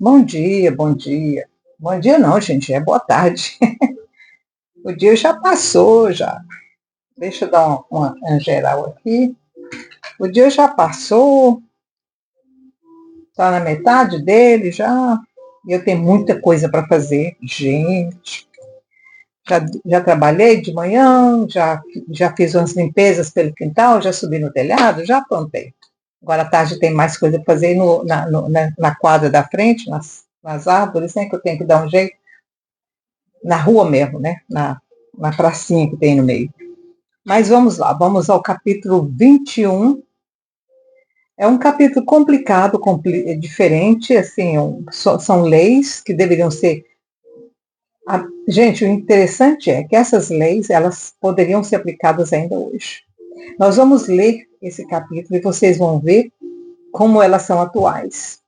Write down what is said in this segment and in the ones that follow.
Bom dia, bom dia. Bom dia não, gente, é boa tarde. O dia já passou, já. Deixa eu dar uma geral aqui. O dia já passou, tá na metade dele já. E eu tenho muita coisa para fazer. Gente, já trabalhei de manhã, já fiz umas limpezas pelo quintal, já subi no telhado, já plantei. Agora à tarde tem mais coisa para fazer na quadra da frente, nas árvores, né, que eu tenho que dar um jeito. Na rua mesmo, né? Na pracinha que tem no meio. Mas vamos lá, vamos ao capítulo 21. É um capítulo complicado, diferente, assim, são leis que deveriam ser... Gente, o interessante é que essas leis, elas poderiam ser aplicadas ainda hoje. Nós vamos ler esse capítulo e vocês vão ver como elas são atuais.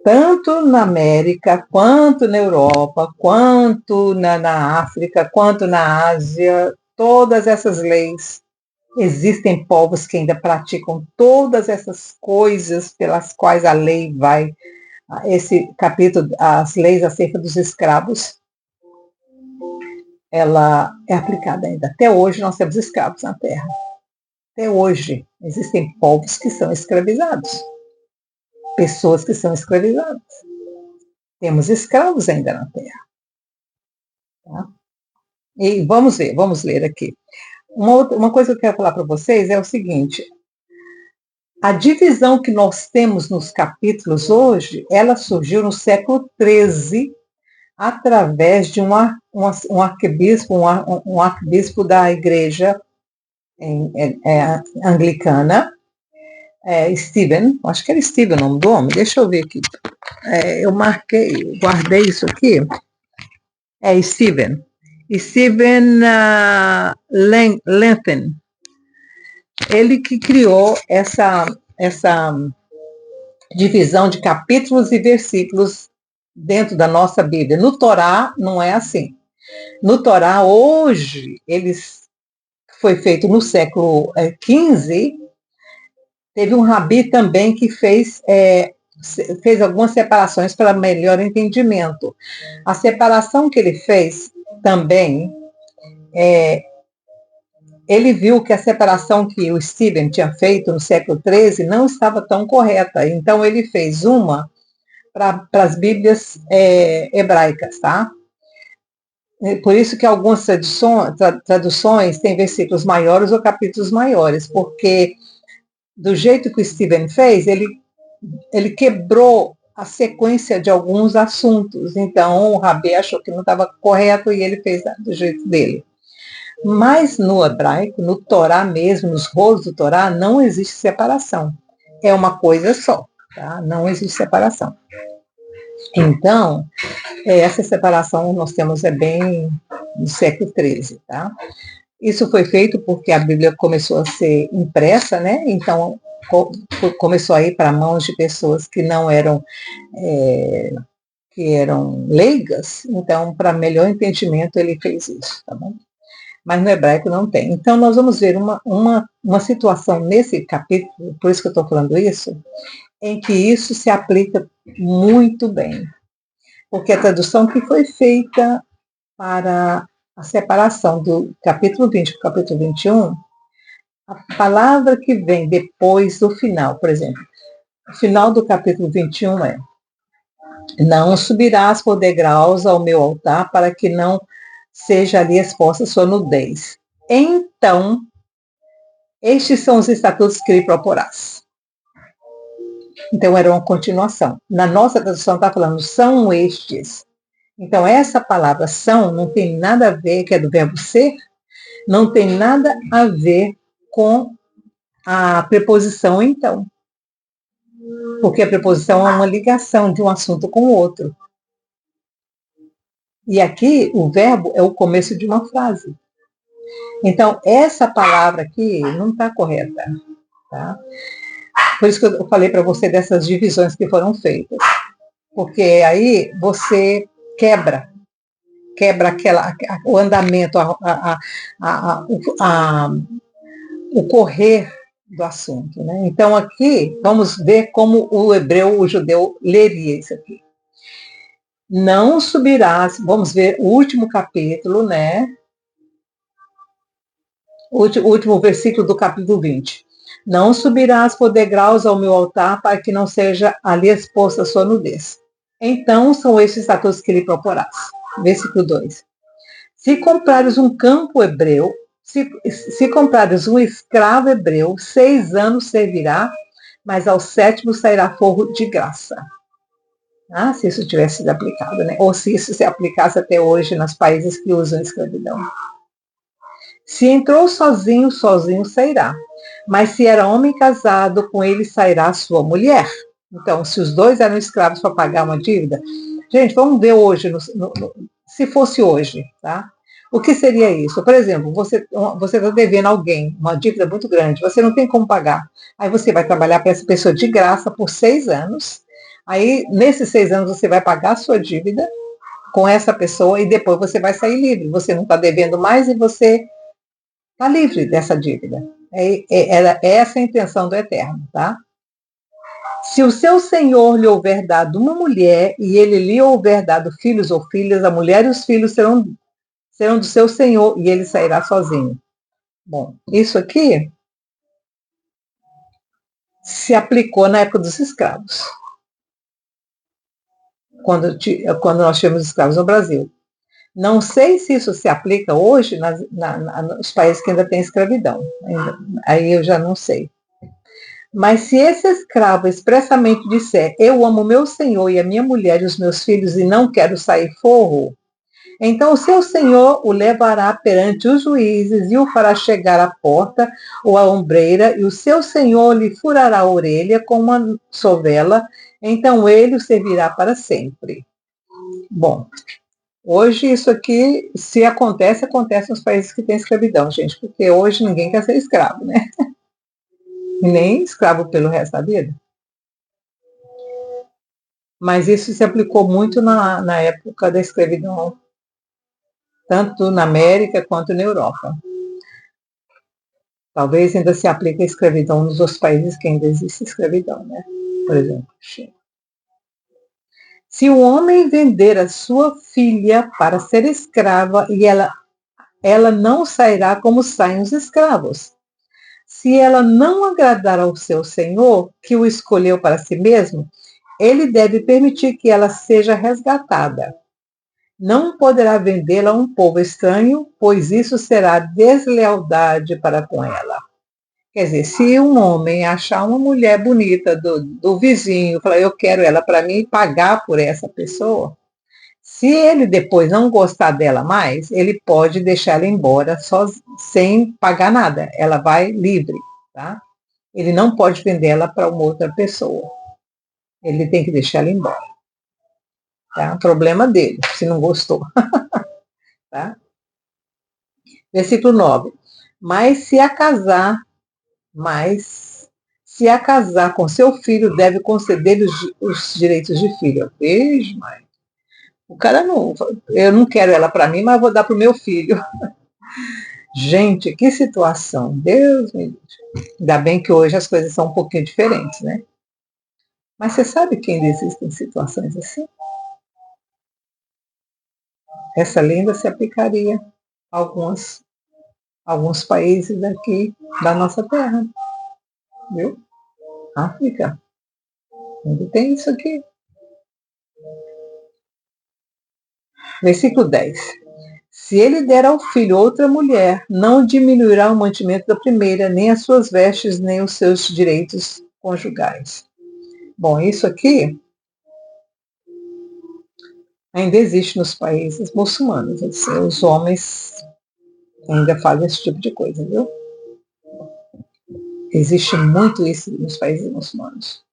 Tanto na América, quanto na Europa, quanto na África, quanto na Ásia, todas essas leis, existem povos que ainda praticam todas essas coisas pelas quais a lei vai. Esse capítulo, as leis acerca dos escravos, ela é aplicada ainda. Até hoje nós temos escravos na Terra. Até hoje existem povos que são escravizados, pessoas que são escravizadas. Temos escravos ainda na Terra. Tá? E vamos ler aqui. Uma coisa que eu quero falar para vocês é o seguinte: a divisão que nós temos nos capítulos hoje, ela surgiu no século XIII, através de um arcebispo da igreja anglicana, Stephen, acho que era Stephen o nome do homem, deixa eu ver aqui. Eu guardei isso aqui. Stephen Lentham. Ele que criou essa divisão de capítulos e versículos dentro da nossa Bíblia. No Torá não é assim. No Torá, hoje, foi feito no século XV, teve um rabi também que fez algumas separações para melhor entendimento. A separação que ele fez também, ele viu que a separação que o Stephen tinha feito no século XIII não estava tão correta. Então, ele fez uma para as Bíblias hebraicas, tá? Por isso que algumas traduções têm versículos maiores ou capítulos maiores, porque do jeito que o Stephen fez, ele quebrou a sequência de alguns assuntos. Então, o Rabi achou que não estava correto e ele fez do jeito dele. Mas no hebraico, no Torá mesmo, nos rolos do Torá, não existe separação. É uma coisa só, tá? Não existe separação. Então, essa separação nós temos bem no século XIII, tá? Isso foi feito porque a Bíblia começou a ser impressa, né? Então, começou a ir para mãos de pessoas que não eram leigas. Então, para melhor entendimento, ele fez isso, tá bom? Mas no hebraico não tem. Então, nós vamos ver uma situação nesse capítulo, por isso que eu estou falando isso, em que isso se aplica muito bem. Porque a tradução que foi feita para a separação do capítulo 20 para o capítulo 21, a palavra que vem depois do final, por exemplo, o final do capítulo 21 é: não subirás por degraus ao meu altar para que não seja ali exposta sua nudez. Então, estes são os estatutos que lhe proporás. Então, era uma continuação. Na nossa tradução está falando, são estes. Então, essa palavra são não tem nada a ver, que é do verbo ser, não tem nada a ver com a preposição então. Porque a preposição é uma ligação de um assunto com o outro. E aqui, o verbo é o começo de uma frase. Então, essa palavra aqui não está correta. Tá? Por isso que eu falei para você dessas divisões que foram feitas. Porque aí você quebra o andamento, o correr do assunto, né? Então aqui vamos ver como o hebreu, o judeu leria isso aqui. Não subirás, vamos ver o último capítulo, né? O último versículo do capítulo 20. Não subirás por degraus ao meu altar para que não seja ali exposta a sua nudez. Então são estes estatutos que lhe proporás. Versículo 2. Se comprares um campo hebreu, se comprares um escravo hebreu, 6 anos servirá, mas ao 7º sairá forro de graça. Ah, se isso tivesse sido aplicado, né? Ou se isso se aplicasse até hoje nos países que usam escravidão. Se entrou sozinho, sozinho sairá. Mas se era homem casado, com ele sairá sua mulher. Então, se os dois eram escravos para pagar uma dívida, gente, vamos ver hoje, se fosse hoje, tá? O que seria isso? Por exemplo, você está devendo alguém uma dívida muito grande, você não tem como pagar. Aí você vai trabalhar para essa pessoa de graça por 6 anos. Aí, nesses 6 anos, você vai pagar a sua dívida com essa pessoa e depois você vai sair livre. Você não está devendo mais e você está livre dessa dívida. Era essa a intenção do Eterno, tá? Se o seu senhor lhe houver dado uma mulher e ele lhe houver dado filhos ou filhas, a mulher e os filhos serão do seu senhor e ele sairá sozinho. Bom, isso aqui se aplicou na época dos escravos, quando nós tínhamos escravos no Brasil. Não sei se isso se aplica hoje nos países que ainda têm escravidão. Aí eu já não sei. Mas se esse escravo expressamente disser, eu amo meu senhor e a minha mulher e os meus filhos e não quero sair forro, então o seu senhor o levará perante os juízes e o fará chegar à porta ou à ombreira, e o seu senhor lhe furará a orelha com uma sovela, então ele o servirá para sempre. Bom, hoje isso aqui, se acontece nos países que têm escravidão, gente, porque hoje ninguém quer ser escravo, né? Nem escravo pelo resto da vida. Mas isso se aplicou muito na época da escravidão, tanto na América quanto na Europa. Talvez ainda se aplique a escravidão nos outros países que ainda existe escravidão, né? Por exemplo, China. Se o homem vender a sua filha para ser escrava, e ela não sairá como saem os escravos. Se ela não agradar ao seu senhor, que o escolheu para si mesmo, ele deve permitir que ela seja resgatada. Não poderá vendê-la a um povo estranho, pois isso será deslealdade para com ela. Quer dizer, se um homem achar uma mulher bonita do vizinho, falar, eu quero ela para mim, e pagar por essa pessoa, se ele depois não gostar dela mais, ele pode deixar ela embora sem pagar nada. Ela vai livre, tá? Ele não pode vender ela para uma outra pessoa. Ele tem que deixar ela embora. Tá? Problema dele, se não gostou. Tá? Versículo 9. Mas se a casar com seu filho, deve conceder os direitos de filho. Veja, mãe. O cara não, eu não quero ela para mim, mas vou dar para o meu filho. Gente, que situação. Deus me livre. Ainda bem que hoje as coisas são um pouquinho diferentes, né? Mas você sabe que ainda existem situações assim? Essa lenda se aplicaria a alguns países aqui da nossa terra. Viu? África. Onde tem isso aqui? Versículo 10. Se ele der ao filho outra mulher, não diminuirá o mantimento da primeira, nem as suas vestes, nem os seus direitos conjugais. Bom, isso aqui ainda existe nos países muçulmanos. Assim, os homens ainda fazem esse tipo de coisa, viu? Existe muito isso nos países muçulmanos.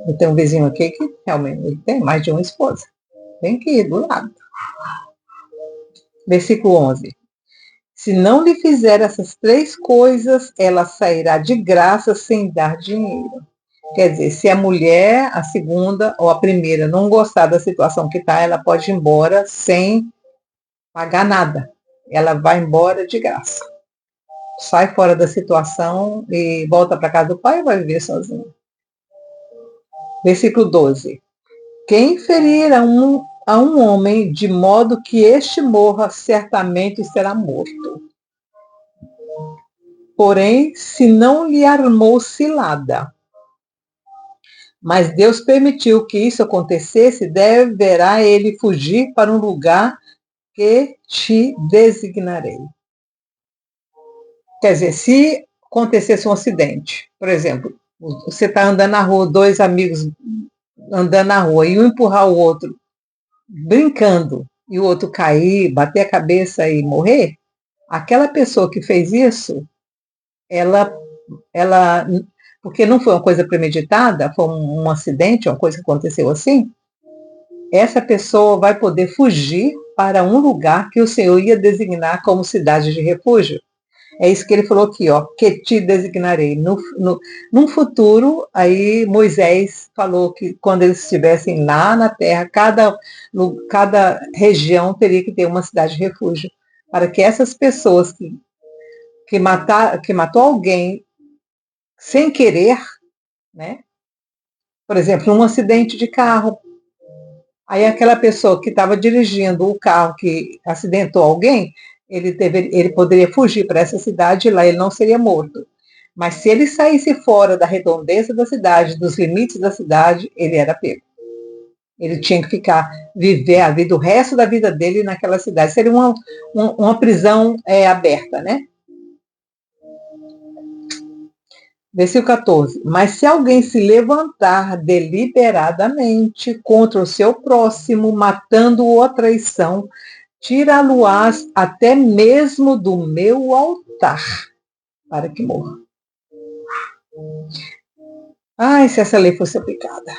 Eu tenho um vizinho aqui que realmente ele tem mais de uma esposa. Tem que ir do lado. Versículo 11. Se não lhe fizer essas 3 coisas, ela sairá de graça sem dar dinheiro. Quer dizer, se a mulher, a segunda ou a primeira, não gostar da situação que está, ela pode ir embora sem pagar nada. Ela vai embora de graça. sai fora da situação e volta para casa do pai ou vai viver sozinho? Versículo 12. Quem ferir a um homem de modo que este morra, certamente será morto. Porém, se não lhe armou cilada, mas Deus permitiu que isso acontecesse, deverá ele fugir para um lugar que te designarei. Quer dizer, se acontecesse um acidente, por exemplo, você está andando na rua, dois amigos andando na rua, e um empurrar o outro, brincando, e o outro cair, bater a cabeça e morrer, aquela pessoa que fez isso, ela porque não foi uma coisa premeditada, foi um acidente, uma coisa que aconteceu assim, essa pessoa vai poder fugir para um lugar que o Senhor ia designar como cidade de refúgio. É isso que ele falou aqui, ó, que te designarei. Num futuro, aí Moisés falou que quando eles estivessem lá na terra, cada região teria que ter uma cidade de refúgio, para que essas pessoas que matou alguém sem querer, né? Por exemplo, um acidente de carro. Aí aquela pessoa que estava dirigindo o carro que acidentou alguém, ele poderia fugir para essa cidade e lá ele não seria morto. Mas se ele saísse fora da redondeza da cidade, dos limites da cidade, ele era pego. Ele tinha que viver a vida, o resto da vida dele naquela cidade. Seria uma prisão aberta, né? Versículo 14. Mas se alguém se levantar deliberadamente contra o seu próximo, matando-o a traição, tira-lo-ás até mesmo do meu altar, para que morra. Ai, se essa lei fosse aplicada.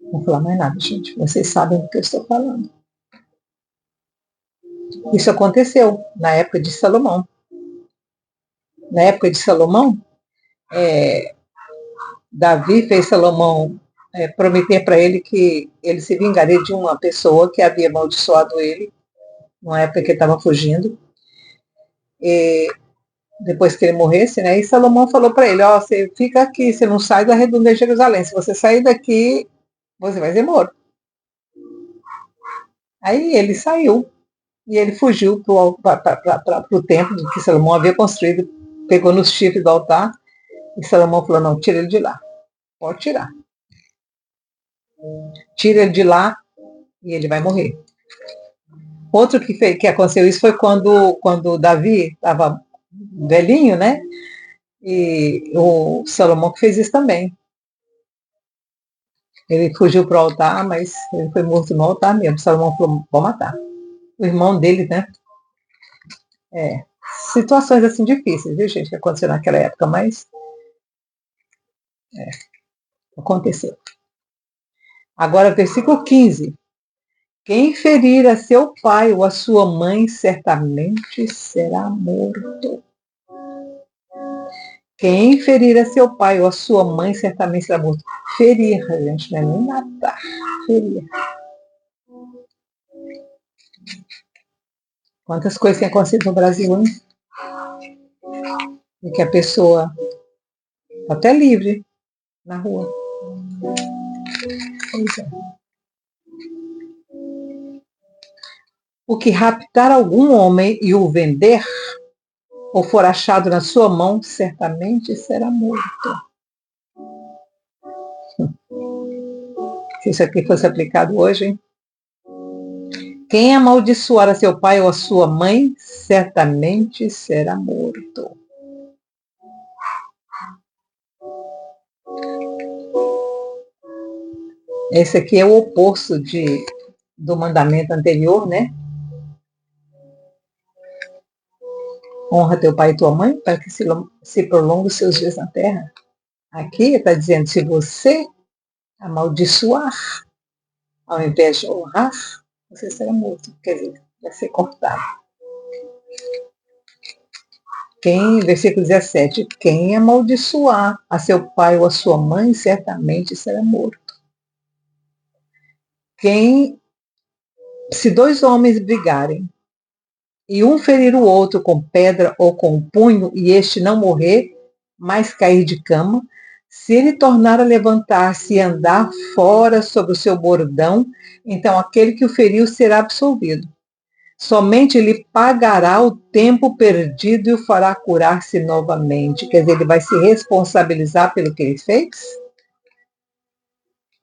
Não vou falar mais nada, gente. Vocês sabem do que eu estou falando. Isso aconteceu na época de Salomão. Na época de Salomão, Davi fez Salomão prometer para ele que ele se vingaria de uma pessoa que havia amaldiçoado ele, numa época que ele estava fugindo. E depois que ele morresse, né? E Salomão falou para ele, ó, você fica aqui, você não sai da redondeza de Jerusalém. Se você sair daqui, você vai ser morto. Aí ele saiu e ele fugiu para o templo que Salomão havia construído, pegou nos chifres do altar e Salomão falou, não, tira ele de lá. Pode tirar. Tira ele de lá e ele vai morrer. Outro que aconteceu isso foi quando Davi estava velhinho, né? E o Salomão que fez isso também. Ele fugiu para o altar, mas ele foi morto no altar mesmo. Salomão falou, vou matar. O irmão dele, né? Situações assim difíceis, viu, gente, que aconteceram naquela época, mas aconteceu. Agora, versículo 15. Quem ferir a seu pai ou a sua mãe, certamente será morto. Quem ferir a seu pai ou a sua mãe, certamente será morto. Ferir, gente, não é nem matar. Ferir. Quantas coisas têm acontecido no Brasil, hein? E que a pessoa está até livre na rua. Pois é. O que raptar algum homem e o vender, ou for achado na sua mão, certamente será morto. Se isso aqui fosse aplicado hoje, hein? Quem amaldiçoar a seu pai ou a sua mãe, certamente será morto. Esse aqui é o oposto do mandamento anterior, né? Honra teu pai e tua mãe para que se prolongue os seus dias na terra. Aqui está dizendo, se você amaldiçoar, ao invés de honrar, você será morto. Quer dizer, vai ser cortado. Versículo 17, quem amaldiçoar a seu pai ou a sua mãe, certamente será morto. Quem Se dois homens brigarem, e um ferir o outro com pedra ou com um punho, e este não morrer, mas cair de cama, se ele tornar a levantar-se e andar fora sobre o seu bordão, então aquele que o feriu será absolvido. Somente ele pagará o tempo perdido e o fará curar-se novamente. Quer dizer, ele vai se responsabilizar pelo que ele fez?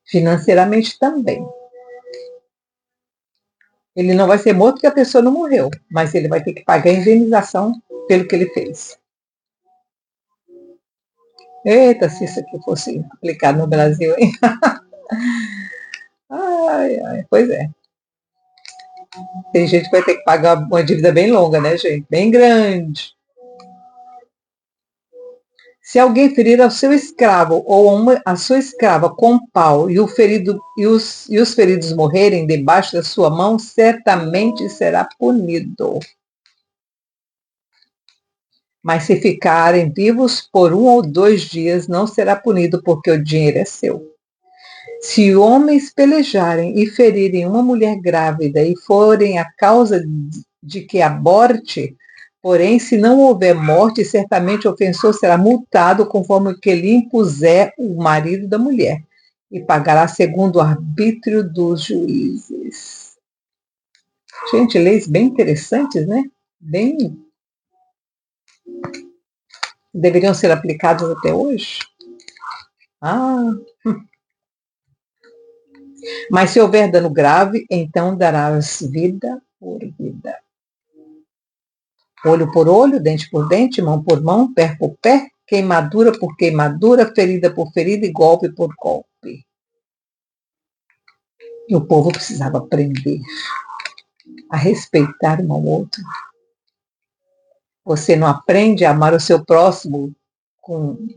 Financeiramente também. Ele não vai ser morto porque a pessoa não morreu, mas ele vai ter que pagar a indenização pelo que ele fez. Eita, se isso aqui fosse aplicado no Brasil, hein? Ai, ai, pois é. Tem gente que vai ter que pagar uma dívida bem longa, né, gente? Bem grande. Se alguém ferir ao seu escravo ou a sua escrava com pau e os feridos morrerem debaixo da sua mão, certamente será punido. Mas se ficarem vivos por 1 ou 2 dias, não será punido, porque o dinheiro é seu. Se homens pelejarem e ferirem uma mulher grávida e forem a causa de que aborte, porém, se não houver morte, certamente o ofensor será multado conforme o que lhe impuser o marido da mulher, e pagará segundo o arbítrio dos juízes. Gente, leis bem interessantes, né? Bem deveriam ser aplicadas até hoje. Mas se houver dano grave, então darás vida por vida. Olho por olho, dente por dente, mão por mão, pé por pé, queimadura por queimadura, ferida por ferida e golpe por golpe. E o povo precisava aprender a respeitar um ao outro. Você não aprende a amar o seu próximo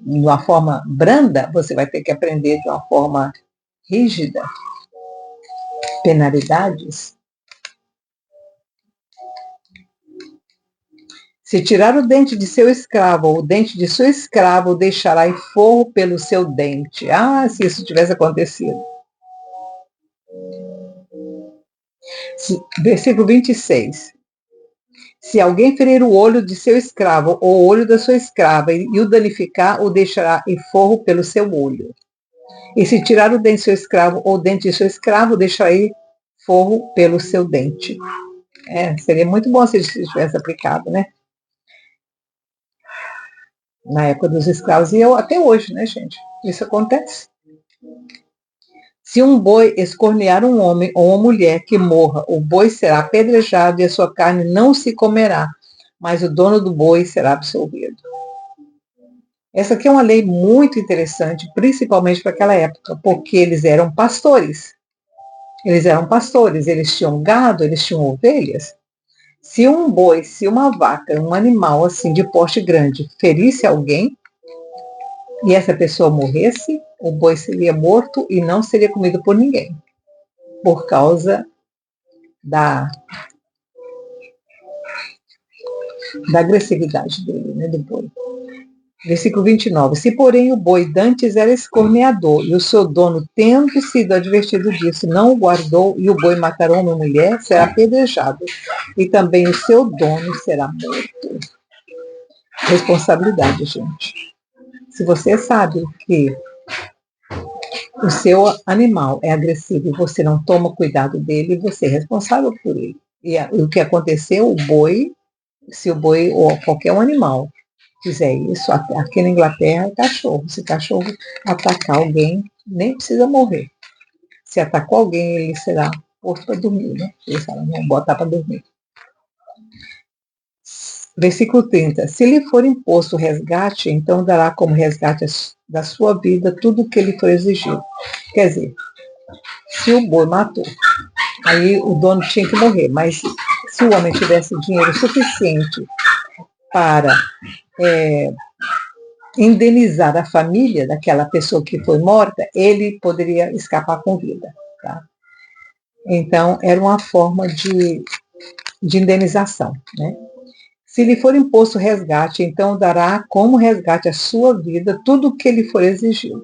de uma forma branda, você vai ter que aprender de uma forma rígida. Penalidades. Se tirar o dente de seu escravo ou o dente de sua escrava, o deixará em forro pelo seu dente. Se isso tivesse acontecido. Versículo 26. Se alguém ferir o olho de seu escravo ou o olho da sua escrava e o danificar, o deixará em forro pelo seu olho. E se tirar o dente de seu escravo ou o dente de seu escravo, o deixará em forro pelo seu dente. Seria muito bom se isso tivesse aplicado, né? Na época dos escravos e até hoje, né, gente? Isso acontece. Se um boi escornear um homem ou uma mulher que morra, o boi será apedrejado e a sua carne não se comerá, mas o dono do boi será absolvido. Essa aqui é uma lei muito interessante, principalmente para aquela época, porque eles eram pastores. Eles tinham gado, eles tinham ovelhas. Se um boi, se uma vaca, um animal assim de porte grande ferisse alguém e essa pessoa morresse, o boi seria morto e não seria comido por ninguém, por causa da agressividade dele, né, do boi. Versículo 29. Se, porém, o boi dantes era escorneador, e o seu dono, tendo sido advertido disso, não o guardou, e o boi matar homem ou mulher, será apedrejado, e também o seu dono será morto. Responsabilidade, gente. Se você sabe que o seu animal é agressivo e você não toma cuidado dele, você é responsável por ele. E o que aconteceu, o boi, se o boi ou qualquer um animal fizer isso, aqui na Inglaterra é cachorro. Se cachorro atacar alguém, nem precisa morrer. Se atacou alguém, ele será posto para dormir, né? Eles falam, vão botar para dormir. Versículo 30. Se lhe for imposto o resgate, então dará como resgate da sua vida tudo o que lhe for exigido. Quer dizer, se o boi matou, aí o dono tinha que morrer, mas se o homem tivesse dinheiro suficiente para indenizar a família daquela pessoa que foi morta, ele poderia escapar com vida. Tá? Então, era uma forma de indenização. Né? Se lhe for imposto resgate, então dará como resgate a sua vida tudo o que lhe for exigido.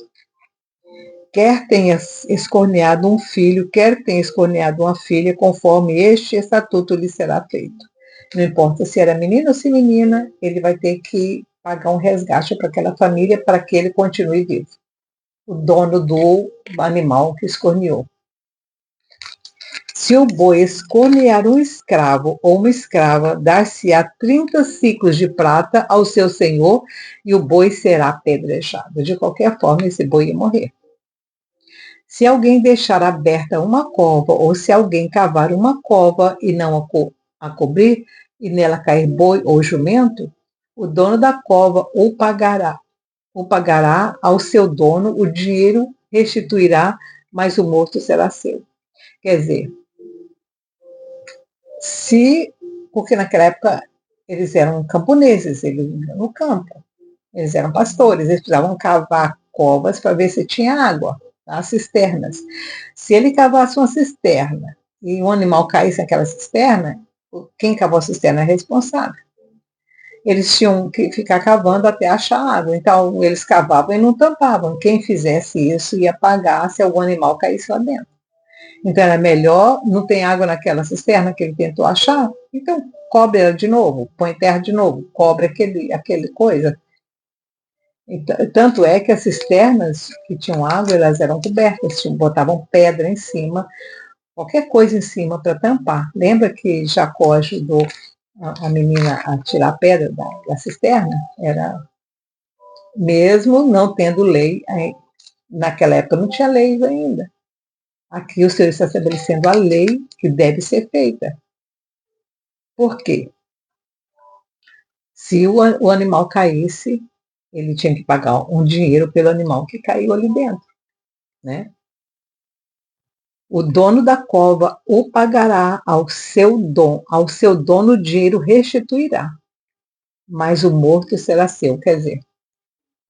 quer tenha escorneado um filho, quer tenha escorneado uma filha, conforme este estatuto lhe será feito. Não importa se era menino ou se menina, ele vai ter que pagar um resgate para aquela família para que ele continue vivo. O dono do animal que escorneou. Se o boi escornear um escravo ou uma escrava, dar-se-á 30 ciclos de prata ao seu senhor e o boi será apedrejado. De qualquer forma, esse boi ia morrer. Se alguém deixar aberta uma cova, ou se alguém cavar uma cova e não a cobrir, e nela cair boi ou jumento, o dono da cova o pagará ao seu dono, o dinheiro restituirá, mas o morto será seu. Quer dizer, porque naquela época eles eram camponeses, eles viviam no campo, eles eram pastores, eles precisavam cavar covas para ver se tinha água, tá? Cisternas. Se ele cavasse uma cisterna e um animal caísse naquela cisterna, quem cavou a cisterna é responsável. Eles tinham que ficar cavando até achar água. Então, eles cavavam e não tampavam. Quem fizesse isso ia pagar se algum animal caísse lá dentro. Então, era melhor, não tem água naquela cisterna que ele tentou achar, então cobre ela de novo, põe terra de novo, cobre aquele coisa. Então, tanto é que as cisternas que tinham água, elas eram cobertas, botavam pedra em cima, qualquer coisa em cima para tampar. Lembra que Jacó ajudou a menina a tirar a pedra da cisterna? Era mesmo não tendo lei, naquela época não tinha leis ainda. Aqui o Senhor está estabelecendo a lei que deve ser feita. Por quê? Se o animal caísse, ele tinha que pagar um dinheiro pelo animal que caiu ali dentro, né? O dono da cova o pagará ao seu dono o dinheiro restituirá, mas o morto será seu. Quer dizer,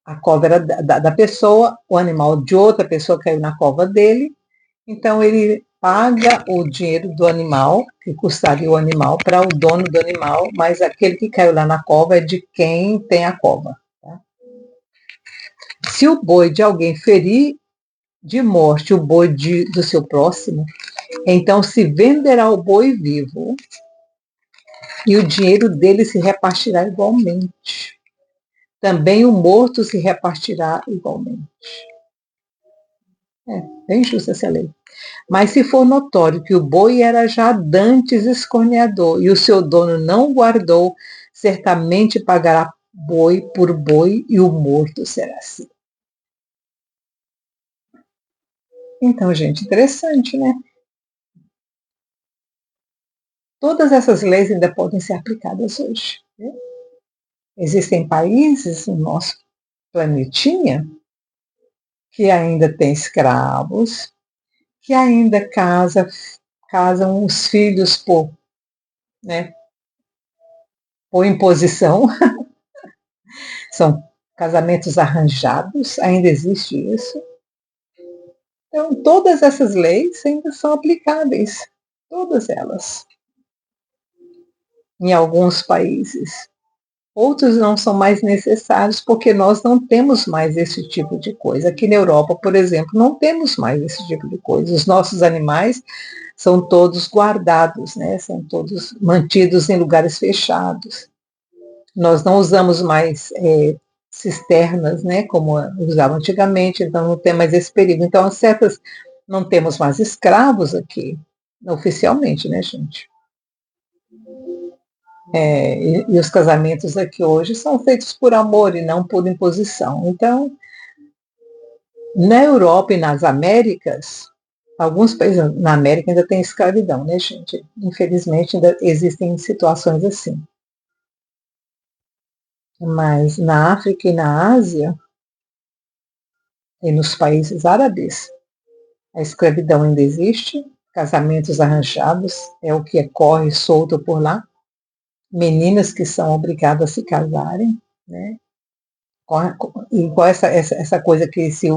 a cova era da pessoa, o animal de outra pessoa caiu na cova dele, então ele paga o dinheiro do animal, que custaria o animal, para o dono do animal, mas aquele que caiu lá na cova é de quem tem a cova. Tá? Se o boi de alguém ferir de morte o boi do seu próximo, então se venderá o boi vivo e o dinheiro dele se repartirá igualmente. Também o morto se repartirá igualmente. É bem justa essa lei. Mas se for notório que o boi era já dantes escorneador e o seu dono não guardou, certamente pagará boi por boi e o morto será assim. Então, gente, interessante, né? Todas essas leis ainda podem ser aplicadas hoje. Né? Existem países no nosso planetinha que ainda têm escravos, que ainda casam os filhos né, por imposição, são casamentos arranjados, ainda existe isso. Então, todas essas leis ainda são aplicáveis, todas elas, em alguns países. Outros não são mais necessários porque nós não temos mais esse tipo de coisa. Aqui na Europa, por exemplo, não temos mais esse tipo de coisa. Os nossos animais são todos guardados, né? São todos mantidos em lugares fechados. Nós não usamos mais cisternas, né? Como usavam antigamente, então não tem mais esse perigo. Então, não temos mais escravos aqui, oficialmente, né, gente? E os casamentos aqui hoje são feitos por amor e não por imposição. Então, na Europa e nas Américas, alguns países na América ainda tem escravidão, né, gente? Infelizmente, ainda existem situações assim. Mas na África e na Ásia, e nos países árabes, a escravidão ainda existe, casamentos arranjados é o que corre solto por lá, meninas que são obrigadas a se casarem, né? E com essa coisa que se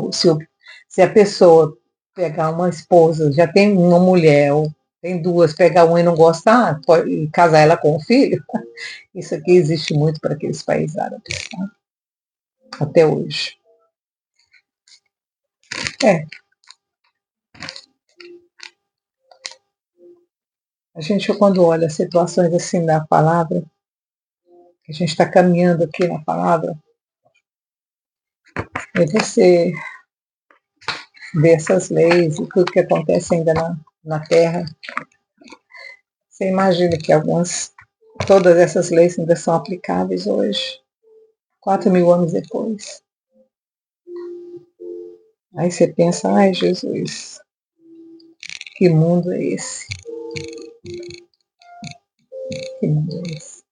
a pessoa pegar uma esposa, já tem uma mulher, ou tem duas, pegar uma e não gostar, pode casar ela com o filho, isso aqui existe muito para aqueles países árabes, tá? Até hoje. É. A gente, quando olha situações assim na palavra, que a gente está caminhando aqui na palavra, e você vê essas leis e tudo que acontece ainda na Terra, você imagina que todas essas leis ainda são aplicáveis hoje, 4.000 anos depois. Aí você pensa, ai Jesus, que mundo é esse? Que mundo é esse?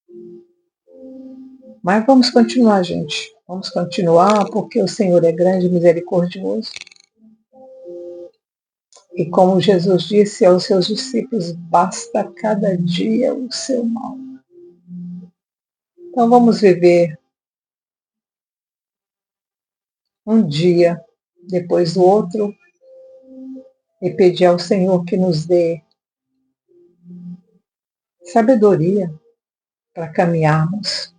Mas vamos continuar, gente. Vamos continuar, porque o Senhor é grande e misericordioso. E como Jesus disse aos seus discípulos, basta cada dia o seu mal. Então vamos viver um dia depois do outro e pedir ao Senhor que nos dê sabedoria para caminharmos,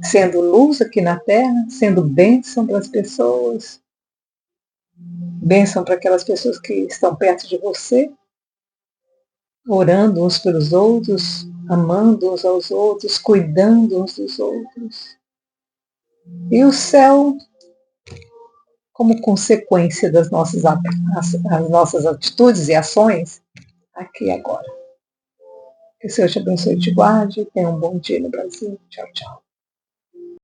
sendo luz aqui na terra, sendo bênção para as pessoas, bênção para aquelas pessoas que estão perto de você, orando uns pelos outros, amando uns aos outros, cuidando uns dos outros. E o céu, como consequência das as nossas atitudes e ações, aqui e agora. Que o Senhor te abençoe e te guarde. Tenha um bom dia no Brasil. Tchau, tchau.